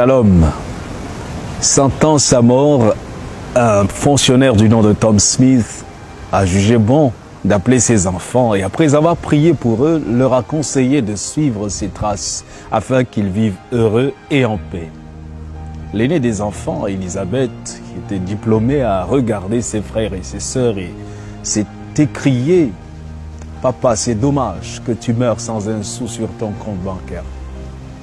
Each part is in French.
Shalom. Sentant sa mort, un fonctionnaire du nom de Tom Smith a jugé bon d'appeler ses enfants et après avoir prié pour eux, leur a conseillé de suivre ses traces afin qu'ils vivent heureux et en paix. L'aîné des enfants, Elisabeth, qui était diplômée, a regardé ses frères et ses sœurs et s'est écrié « Papa, c'est dommage que tu meurs sans un sou sur ton compte bancaire.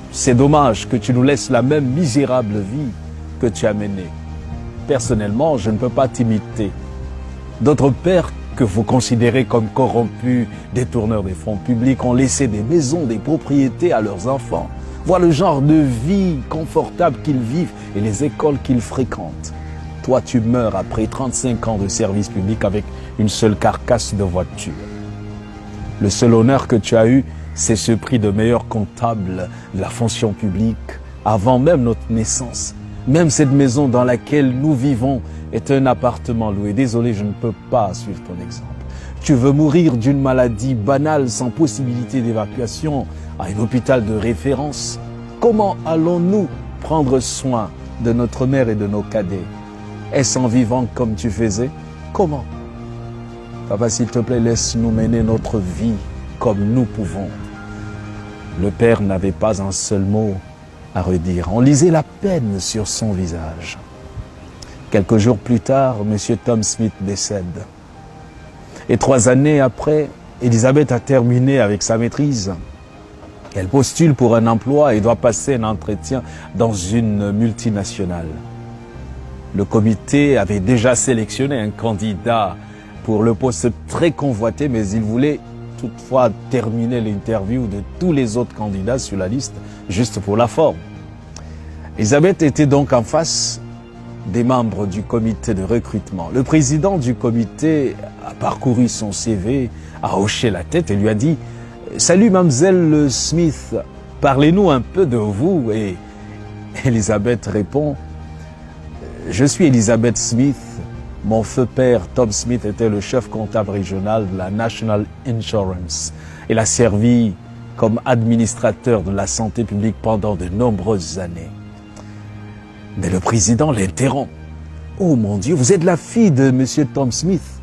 C'est dommage que tu nous laisses la même misérable vie que tu as menée. Personnellement, je ne peux pas t'imiter. D'autres pères que vous considérez comme corrompus, détourneurs des fonds publics, ont laissé des maisons, des propriétés à leurs enfants. Vois le genre de vie confortable qu'ils vivent et les écoles qu'ils fréquentent. Toi, tu meurs après 35 ans de service public avec une seule carcasse de voiture. Le seul honneur que tu as eu, c'est ce prix de meilleur comptable de la fonction publique avant même notre naissance. Même cette maison dans laquelle nous vivons est un appartement loué. Désolé, je ne peux pas suivre ton exemple. Tu veux mourir d'une maladie banale sans possibilité d'évacuation à un hôpital de référence. Comment allons-nous prendre soin de notre mère et de nos cadets? Est-ce en vivant comme tu faisais? Comment? Papa, s'il te plaît, laisse-nous mener notre vie comme nous pouvons. Le père n'avait pas un seul mot à redire. On lisait la peine sur son visage. Quelques jours plus tard, M. Tom Smith décède. Et 3 années après, Elisabeth a terminé avec sa maîtrise. Elle postule pour un emploi et doit passer un entretien dans une multinationale. Le comité avait déjà sélectionné un candidat pour le poste très convoité, mais il voulait toutefois terminer l'interview de tous les autres candidats sur la liste, juste pour la forme. Elisabeth était donc en face des membres du comité de recrutement. Le président du comité a parcouru son CV, a hoché la tête et lui a dit « Salut mademoiselle Smith, parlez-nous un peu de vous » et Elisabeth répond « Je suis Elisabeth Smith. Mon feu père, Tom Smith, était le chef comptable régional de la National Insurance. Il a servi comme administrateur de la santé publique pendant de nombreuses années. » Mais le président l'interrompt. « Oh mon Dieu, vous êtes la fille de M. Tom Smith.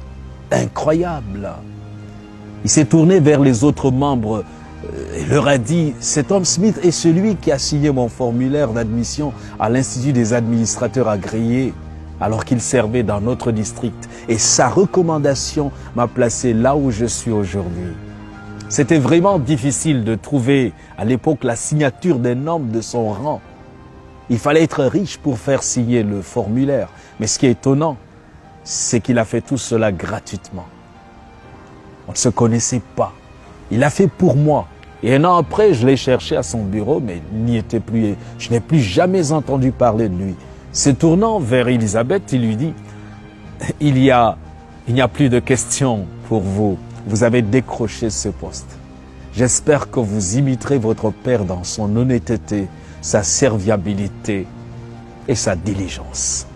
Incroyable !» Il s'est tourné vers les autres membres et leur a dit « C'est Tom Smith est celui qui a signé mon formulaire d'admission à l'Institut des administrateurs agréés alors qu'il servait dans notre district. Et sa recommandation m'a placé là où je suis aujourd'hui. » C'était vraiment difficile de trouver à l'époque la signature d'un homme de son rang. Il fallait être riche pour faire signer le formulaire. Mais ce qui est étonnant, c'est qu'il a fait tout cela gratuitement. On ne se connaissait pas. Il l'a fait pour moi. Et 1 an après, je l'ai cherché à son bureau, mais il n'y était plus. Je n'ai plus jamais entendu parler de lui. Se tournant vers Elisabeth, il lui dit « Il n'y a plus de questions pour vous. Vous avez décroché ce poste. J'espère que vous imiterez votre père dans son honnêteté, sa serviabilité et sa diligence. »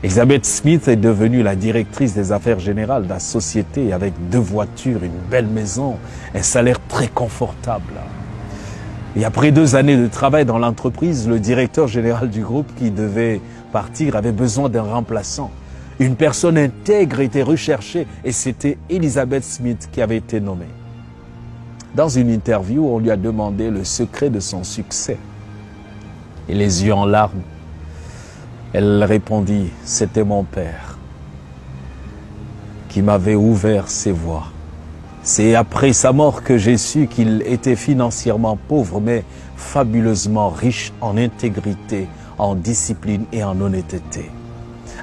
Elisabeth Smith est devenue la directrice des affaires générales de la société avec 2 voitures, une belle maison, un salaire très confortable. Et après 2 années de travail dans l'entreprise, le directeur général du groupe qui devait partir avait besoin d'un remplaçant. Une personne intègre était recherchée et c'était Elisabeth Smith qui avait été nommée. Dans une interview, on lui a demandé le secret de son succès. Et les yeux en larmes, elle répondit « C'était mon père qui m'avait ouvert ses voies. C'est après sa mort que j'ai su qu'il était financièrement pauvre, mais fabuleusement riche en intégrité, en discipline et en honnêteté.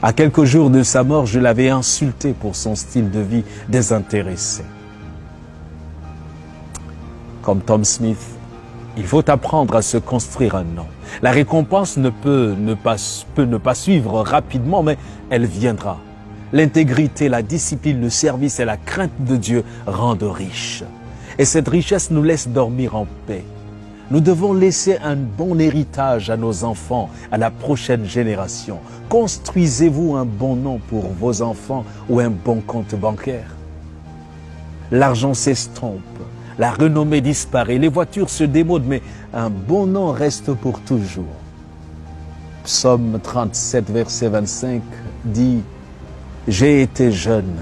À quelques jours de sa mort, je l'avais insulté pour son style de vie désintéressé. » Comme Tom Smith, il faut apprendre à se construire un nom. La récompense peut ne pas suivre rapidement, mais elle viendra. L'intégrité, la discipline, le service et la crainte de Dieu rendent riches. Et cette richesse nous laisse dormir en paix. Nous devons laisser un bon héritage à nos enfants, à la prochaine génération. Construisez-vous un bon nom pour vos enfants ou un bon compte bancaire. L'argent s'estompe, la renommée disparaît, les voitures se démodent, mais un bon nom reste pour toujours. Psaume 37, verset 25 dit « J'ai été jeune,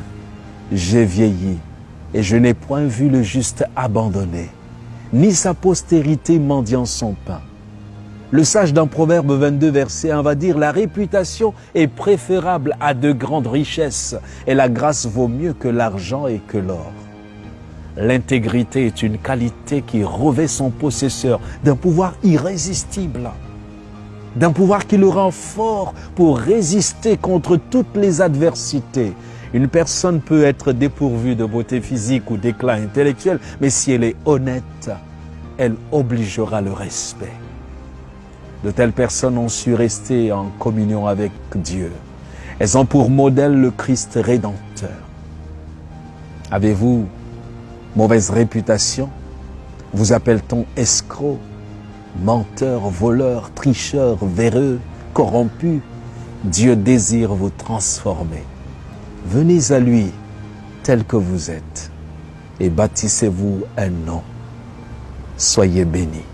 j'ai vieilli, et je n'ai point vu le juste abandonné, ni sa postérité mendiant son pain. » Le sage dans Proverbe 22, verset 1 va dire « La réputation est préférable à de grandes richesses, et la grâce vaut mieux que l'argent et que l'or. » L'intégrité est une qualité qui revêt son possesseur d'un pouvoir irrésistible, d'un pouvoir qui le rend fort pour résister contre toutes les adversités. Une personne peut être dépourvue de beauté physique ou d'éclat intellectuel, mais si elle est honnête, elle obligera le respect. De telles personnes ont su rester en communion avec Dieu. Elles ont pour modèle le Christ rédempteur. Avez-vous mauvaise réputation? Vous appelle-t-on escroc, menteur, voleur, tricheur, véreux, corrompu? Dieu désire vous transformer. Venez à lui tel que vous êtes et bâtissez-vous un nom. Soyez bénis.